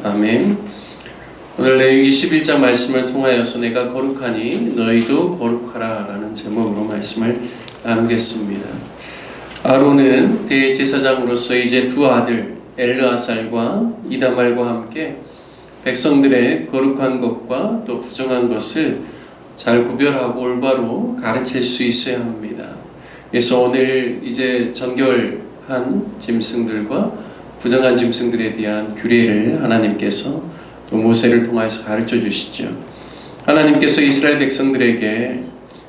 아멘. 오늘 레위기 11장 말씀을 통하여서 내가 거룩하니 너희도 거룩하라 라는 제목으로 말씀을 나누겠습니다. 아론은 대제사장으로서 이제 두 아들 엘르아살과 이다말과 함께 백성들의 거룩한 것과 또 부정한 것을 잘 구별하고 올바로 가르칠 수 있어야 합니다. 그래서 오늘 이제 정결한 짐승들과 부정한 짐승들에 대한 규례를 하나님께서 또 모세를 통해서 가르쳐 주시죠. 하나님께서 이스라엘 백성들에게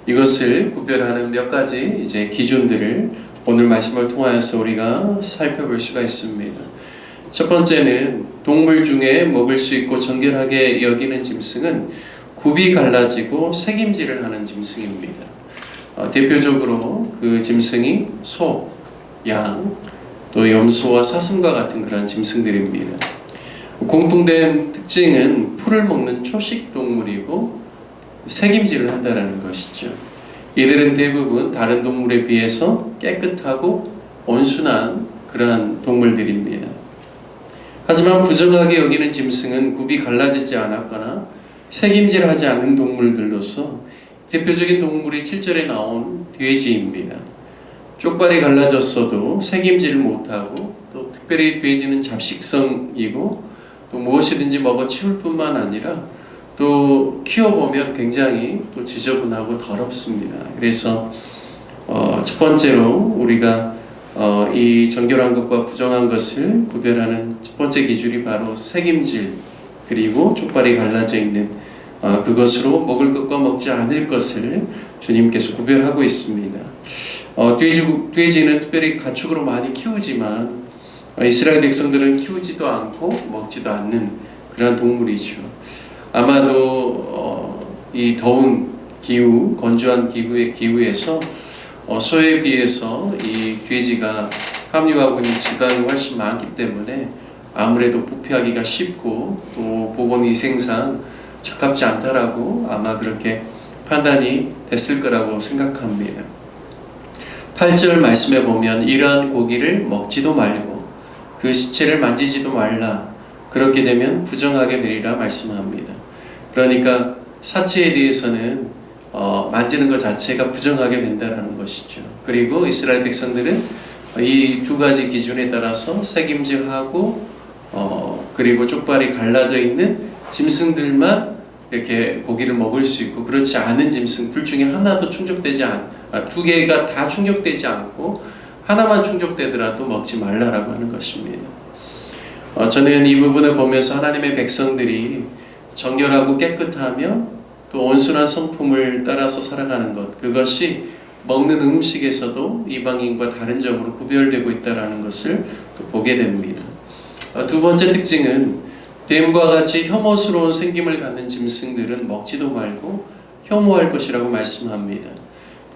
이것을 구별하는 몇 가지 이제 기준들을 오늘 말씀을 통하여서 우리가 살펴볼 수가 있습니다. 첫 번째는 동물 중에 먹을 수 있고 정결하게 여기는 짐승은 굽이 갈라지고 색임질을 하는 짐승입니다. 대표적으로 그 짐승이 소, 양, 또 염소와 사슴과 같은 그런 짐승들입니다. 공통된 특징은 풀을 먹는 초식 동물이고 색임질을 한다는 것이죠. 이들은 대부분 다른 동물에 비해서 깨끗하고 온순한 그러한 동물들입니다. 하지만 부정하게 여기는 짐승은 굽이 갈라지지 않았거나 색임질하지 않는 동물들로서 대표적인 동물이 7절에 나온 돼지입니다. 쪽발이 갈라졌어도 색임질을 못하고 또 특별히 돼지는 잡식성이고 또 무엇이든지 먹어 치울 뿐만 아니라 또 키워보면 굉장히 또 지저분하고 더럽습니다. 그래서 첫 번째로 우리가 이 정결한 것과 부정한 것을 구별하는 첫 번째 기준이 바로 색임질 그리고 쪽발이 갈라져 있는 그것으로 먹을 것과 먹지 않을 것을 주님께서 구별하고 있습니다. 돼지는 특별히 가축으로 많이 키우지만 이스라엘 백성들은 키우지도 않고 먹지도 않는 그런 동물이죠. 아마도 이 더운 기후, 건조한 기후에서 소에 비해서 이 돼지가 함유하고 있는 지방이 훨씬 많기 때문에 아무래도 부패하기가 쉽고 또 보건위생상 적합지 않다라고 아마 그렇게 판단이 됐을 거라고 생각합니다. 8절 말씀에 보면 이러한 고기를 먹지도 말고 그 시체를 만지지도 말라. 그렇게 되면 부정하게 되리라 말씀합니다. 그러니까 사체에 대해서는 만지는 것 자체가 부정하게 된다는 것이죠. 그리고 이스라엘 백성들은 이 두 가지 기준에 따라서 색임질하고 그리고 쪽발이 갈라져 있는 짐승들만 이렇게 고기를 먹을 수 있고 그렇지 않은 짐승 둘 중에 하나도 충족되지 두 개가 다 충족되지 않고 하나만 충족되더라도 먹지 말라라고 하는 것입니다. 저는 이 부분을 보면서 하나님의 백성들이 정결하고 깨끗하며 또 온순한 성품을 따라서 살아가는 것 그것이 먹는 음식에서도 이방인과 다른 점으로 구별되고 있다는 것을 또 보게 됩니다. 두 번째 특징은 뱀과 같이 혐오스러운 생김을 갖는 짐승들은 먹지도 말고 혐오할 것이라고 말씀합니다.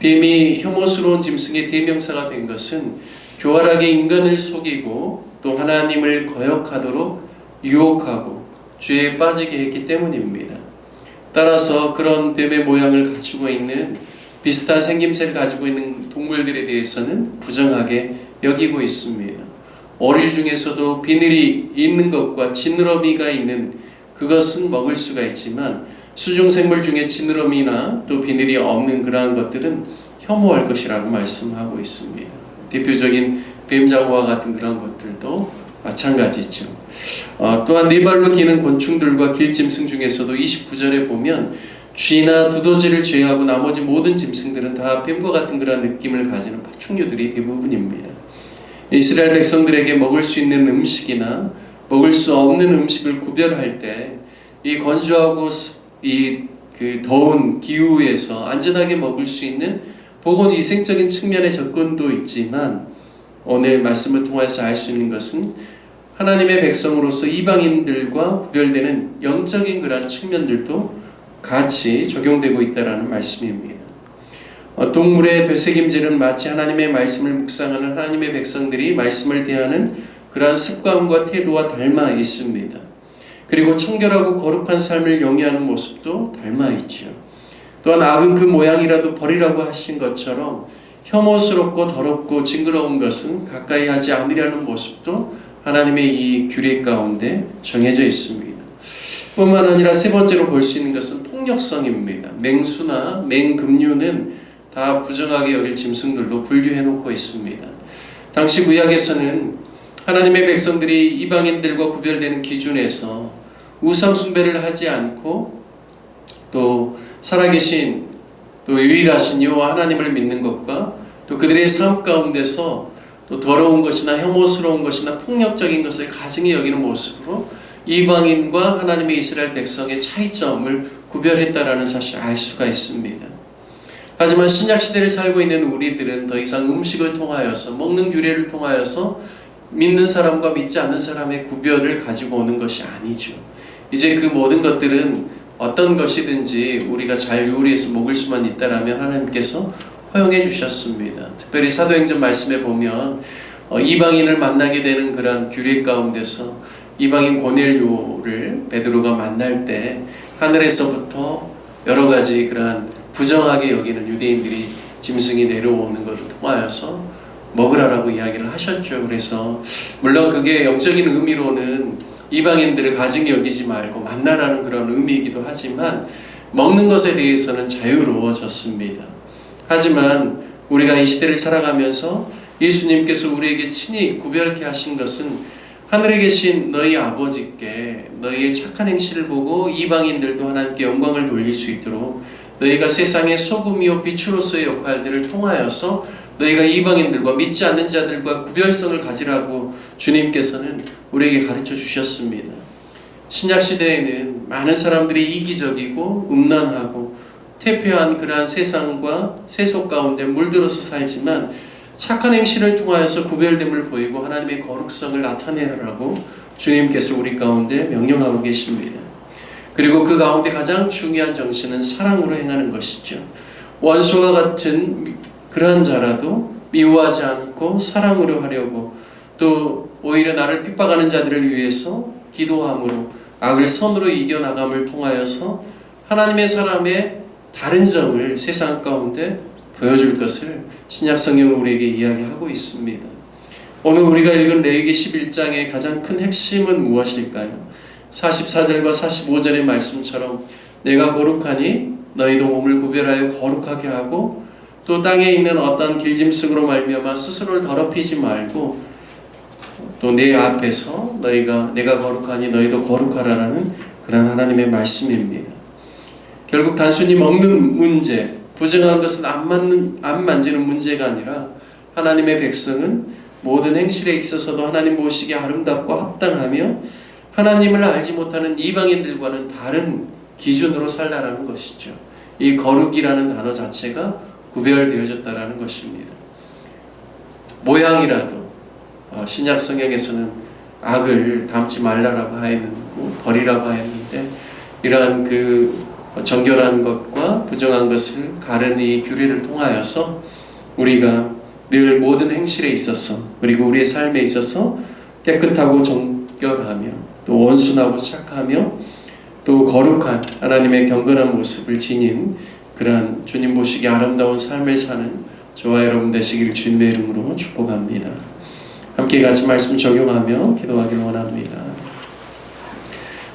뱀이 혐오스러운 짐승의 대명사가 된 것은 교활하게 인간을 속이고 또 하나님을 거역하도록 유혹하고 죄에 빠지게 했기 때문입니다. 따라서 그런 뱀의 모양을 가지고 있는 비슷한 생김새를 가지고 있는 동물들에 대해서는 부정하게 여기고 있습니다. 오리 중에서도 비늘이 있는 것과 지느러미가 있는 그것은 먹을 수가 있지만 수중생물 중에 지느러미나 또 비늘이 없는 그러한 것들은 혐오할 것이라고 말씀하고 있습니다. 대표적인 뱀장어와 같은 그런 것들도 마찬가지죠. 또한 네 발로 기는 곤충들과 길짐승 중에서도 29절에 보면 쥐나 두더지를 제외하고 나머지 모든 짐승들은 다 뱀과 같은 그런 느낌을 가지는 파충류들이 대부분입니다. 이스라엘 백성들에게 먹을 수 있는 음식이나 먹을 수 없는 음식을 구별할 때 이 건조하고 그 더운 기후에서 안전하게 먹을 수 있는 보건위생적인 측면의 접근도 있지만 오늘 말씀을 통해서 알 수 있는 것은 하나님의 백성으로서 이방인들과 구별되는 영적인 그러한 측면들도 같이 적용되고 있다는 말씀입니다. 동물의 되새김질은 마치 하나님의 말씀을 묵상하는 하나님의 백성들이 말씀을 대하는 그러한 습관과 태도와 닮아 있습니다. 그리고 청결하고 거룩한 삶을 영위하는 모습도 닮아 있죠. 또한 악은 그 모양이라도 버리라고 하신 것처럼 혐오스럽고 더럽고 징그러운 것은 가까이 하지 않으려는 모습도 하나님의 이 규례 가운데 정해져 있습니다. 뿐만 아니라 세 번째로 볼 수 있는 것은 폭력성입니다. 맹수나 맹금류는 다 부정하게 여길 짐승들로 분류해 놓고 있습니다. 당시 구약에서는 하나님의 백성들이 이방인들과 구별되는 기준에서 우상 숭배를 하지 않고 또 살아계신 또 유일하신 여호와 하나님을 믿는 것과 또 그들의 삶 가운데서 또 더러운 것이나 혐오스러운 것이나 폭력적인 것을 가증히 여기는 모습으로 이방인과 하나님의 이스라엘 백성의 차이점을 구별했다라는 사실을 알 수가 있습니다. 하지만 신약시대를 살고 있는 우리들은 더 이상 음식을 통하여서 먹는 규례를 통하여서 믿는 사람과 믿지 않는 사람의 구별을 가지고 오는 것이 아니죠. 이제 그 모든 것들은 어떤 것이든지 우리가 잘 요리해서 먹을 수만 있다라면 하나님께서 허용해 주셨습니다. 특별히 사도행전 말씀에 보면 이방인을 만나게 되는 그런 규례 가운데서 이방인 고넬료를 베드로가 만날 때 하늘에서부터 여러 가지 그러한 부정하게 여기는 유대인들이 짐승이 내려오는 것을 통하여서 먹으라라고 이야기를 하셨죠. 그래서 물론 그게 영적인 의미로는 이방인들을 가증히 여기지 말고 만나라는 그런 의미이기도 하지만 먹는 것에 대해서는 자유로워졌습니다. 하지만 우리가 이 시대를 살아가면서 예수님께서 우리에게 친히 구별케 하신 것은 하늘에 계신 너희 아버지께 너희의 착한 행실을 보고 이방인들도 하나님께 영광을 돌릴 수 있도록 너희가 세상의 소금이요 빛으로서의 역할들을 통하여서 너희가 이방인들과 믿지 않는 자들과 구별성을 가지라고 주님께서는 우리에게 가르쳐 주셨습니다. 신약시대에는 많은 사람들이 이기적이고 음란하고 퇴폐한 그러한 세상과 세속 가운데 물들어서 살지만 착한 행실을 통하여서 구별됨을 보이고 하나님의 거룩성을 나타내라고 주님께서 우리 가운데 명령하고 계십니다. 그리고 그 가운데 가장 중요한 정신은 사랑으로 행하는 것이죠. 원수와 같은 그러한 자라도 미워하지 않고 사랑으로 하려고 또 오히려 나를 핍박하는 자들을 위해서 기도함으로 악을 선으로 이겨나감을 통하여서 하나님의 사람의 다른 점을 세상 가운데 보여줄 것을 신약 성경은 우리에게 이야기하고 있습니다. 오늘 우리가 읽은 레위기 11장의 가장 큰 핵심은 무엇일까요? 44절과 45절의 말씀처럼 내가 거룩하니 너희도 몸을 구별하여 거룩하게 하고 또 땅에 있는 어떤 길짐승으로 말미암아 스스로를 더럽히지 말고 또 내 앞에서 내가 거룩하니 너희도 거룩하라라는 그런 하나님의 말씀입니다. 결국 단순히 먹는 문제, 부정한 것은 안 만지는 문제가 아니라 하나님의 백성은 모든 행실에 있어서도 하나님 보시기에 아름답고 합당하며 하나님을 알지 못하는 이방인들과는 다른 기준으로 살라라는 것이죠. 이 거룩이라는 단어 자체가 구별되어졌다라는 것입니다. 모양이라도 신약 성경에서는 악을 담지 말라라고 하였고 버리라고 하였는데 이러한 그 정결한 것과 부정한 것을 가르는 이 규례를 통하여서 우리가 늘 모든 행실에 있어서 그리고 우리의 삶에 있어서 깨끗하고 정결하며 또 온순하고 착하며 또 거룩한 하나님의 경건한 모습을 지닌 그러한 주님 보시기에 아름다운 삶을 사는 저와 여러분 되시기를 주님의 이름으로 축복합니다. 함께 같이 말씀 적용하며 기도하기를 원합니다.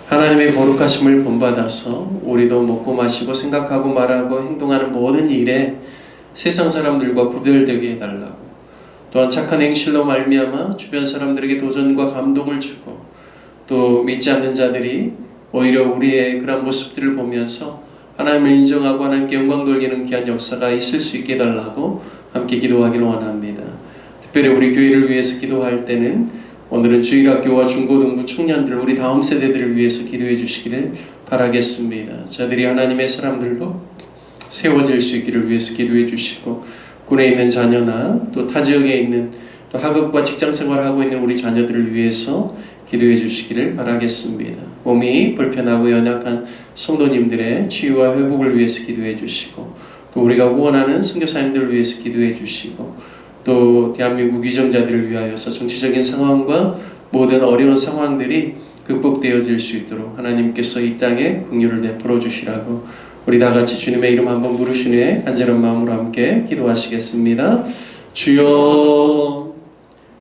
하나님의 거룩하심을 본받아서 우리도 먹고 마시고 생각하고 말하고 행동하는 모든 일에 세상 사람들과 구별되게 해달라고 또한 착한 행실로 말미암아 주변 사람들에게 도전과 감동을 주고 또 믿지 않는 자들이 오히려 우리의 그런 모습들을 보면서 하나님을 인정하고 하나님께 영광 돌리는 귀한 역사가 있을 수 있게 해달라고 함께 기도하기를 원합니다. 특별히 우리 교회를 위해서 기도할 때는 오늘은 주일학교와 중고등부 청년들 우리 다음 세대들을 위해서 기도해 주시기를 바라겠습니다. 저들이 하나님의 사람들로 세워질 수 있기를 위해서 기도해 주시고 군에 있는 자녀나 또 타 지역에 있는 또 학업과 직장 생활을 하고 있는 우리 자녀들을 위해서 기도해 주시기를 바라겠습니다. 몸이 불편하고 연약한 성도님들의 치유와 회복을 위해서 기도해 주시고 또 우리가 후원하는 선교사님들을 위해서 기도해 주시고 또 대한민국 위정자들을 위하여서 정치적인 상황과 모든 어려운 상황들이 극복되어질 수 있도록 하나님께서 이 땅에 긍휼을 내풀어 주시라고 우리 다 같이 주님의 이름 한번 부르신 후에 간절한 마음으로 함께 기도하시겠습니다. 주여